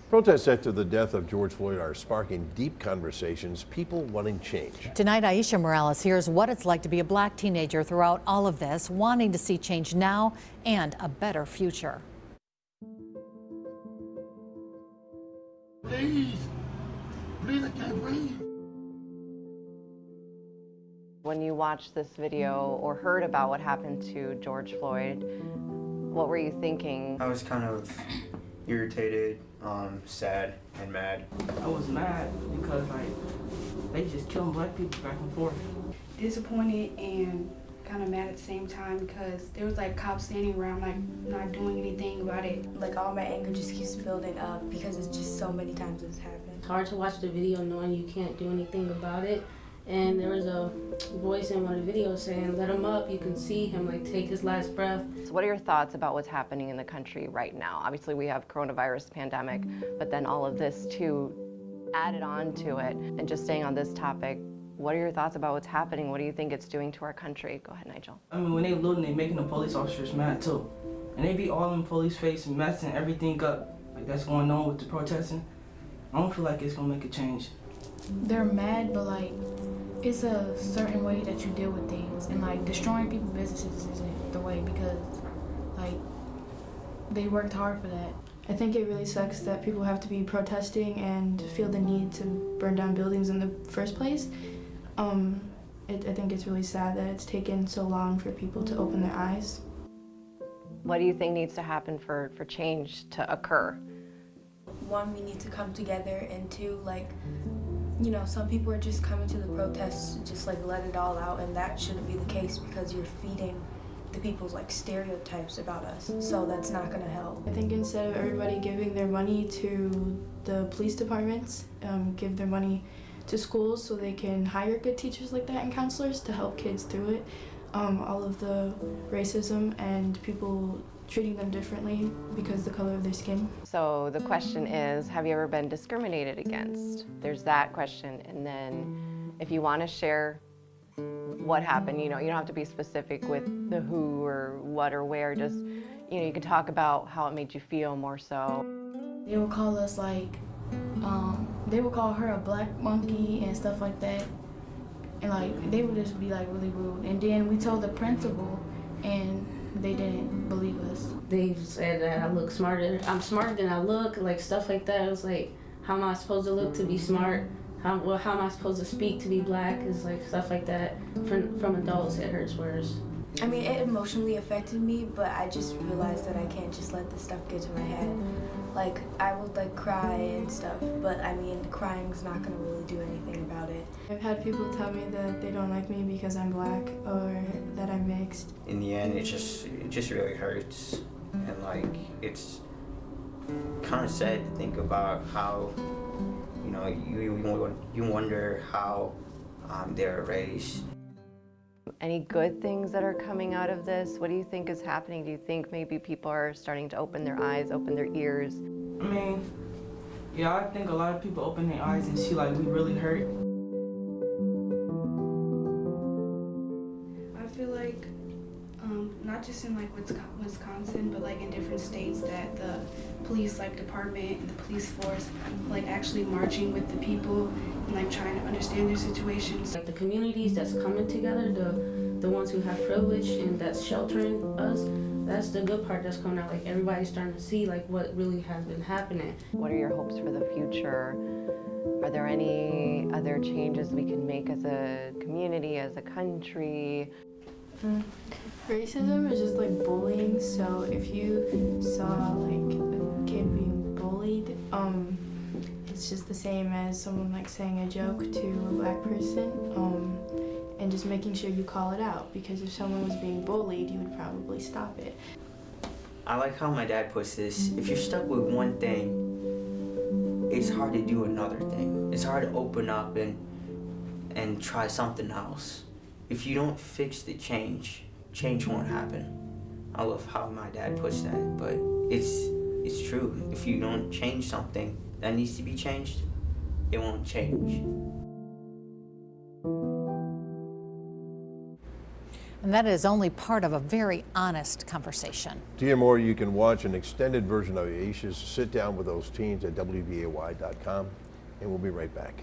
Protests after the death of George Floyd are sparking deep conversations, people wanting change. Tonight, Aisha Morales hears what it's like to be a black teenager throughout all of this, wanting to see change now and a better future. Please, I can't breathe. When you watched this video or heard about what happened to George Floyd, what were you thinking? I was kind of irritated, sad, and mad. I was mad because they just killing black people back and forth. Disappointed and kind of mad at the same time because there was cops standing around not doing anything about it. All my anger just keeps building up because it's just so many times it's happened. It's hard to watch the video knowing you can't do anything about it. And there was a voice in one of the videos saying, let him up, you can see him take his last breath. So what are your thoughts about what's happening in the country right now? Obviously we have coronavirus pandemic, but then all of this too added on to it. And just staying on this topic, what are your thoughts about what's happening? What do you think it's doing to our country? Go ahead, Nigel. I mean, when they looting, they making the police officers mad too. And they be all in police face and messing everything up. That's going on with the protesting. I don't feel like it's gonna make a change. They're mad, but it's a certain way that you deal with things, and destroying people's businesses isn't the way because they worked hard for that. I think it really sucks that people have to be protesting and feel the need to burn down buildings in the first place. I think it's really sad that it's taken so long for people to open their eyes. What do you think needs to happen for change to occur? One, we need to come together, and two, some people are just coming to the protests to just let it all out, and that shouldn't be the case because you're feeding the people's stereotypes about us, so that's not going to help. I think instead of everybody giving their money to the police departments, give their money to schools so they can hire good teachers like that and counselors to help kids through it. All of the racism and people treating them differently because of the color of their skin. So the question is, have you ever been discriminated against? There's that question, and then if you want to share what happened, you don't have to be specific with the who or what or where, just, you can talk about how it made you feel more so. They would call us they would call her a black monkey and stuff like that. And they would just be really rude. And then we told the principal and they didn't believe us. They said that I'm smarter than I look, stuff like that. It was how am I supposed to look to be smart? How am I supposed to speak to be black? Is stuff like that. From adults, it hurts worse. I mean, it emotionally affected me, but I just realized that I can't just let this stuff get to my head. I would cry and stuff, but I mean, crying's not gonna really do anything about it. I've had people tell me that they don't like me because I'm black or that I'm mixed. In the end, it just really hurts, and it's kind of sad to think about how you wonder how they're raised. Any good things that are coming out of this? What do you think is happening? Do you think maybe people are starting to open their eyes, open their ears? I mean, yeah, I think a lot of people open their eyes and see we really hurt. I feel not just in Wisconsin, but in different states, that the police department and the police force actually marching with the people and trying to understand their situations. The communities that's coming together, the ones who have privilege and that's sheltering us, that's the good part that's coming out. Everybody's starting to see what really has been happening. What are your hopes for the future? Are there any other changes we can make as a community, as a country? Racism is just bullying, so if you saw a kid being bullied, it's just the same as someone saying a joke to a black person, and just making sure you call it out, because if someone was being bullied, you would probably stop it. I like how my dad puts this: if you're stuck with one thing, it's hard to do another thing. It's hard to open up and try something else. If you don't fix the change won't happen. I love how my dad puts that, but it's true. If you don't change something that needs to be changed, it won't change. And that is only part of a very honest conversation. To hear more, you can watch an extended version of Aisha's sit down with those teens at WBAY.com, and we'll be right back.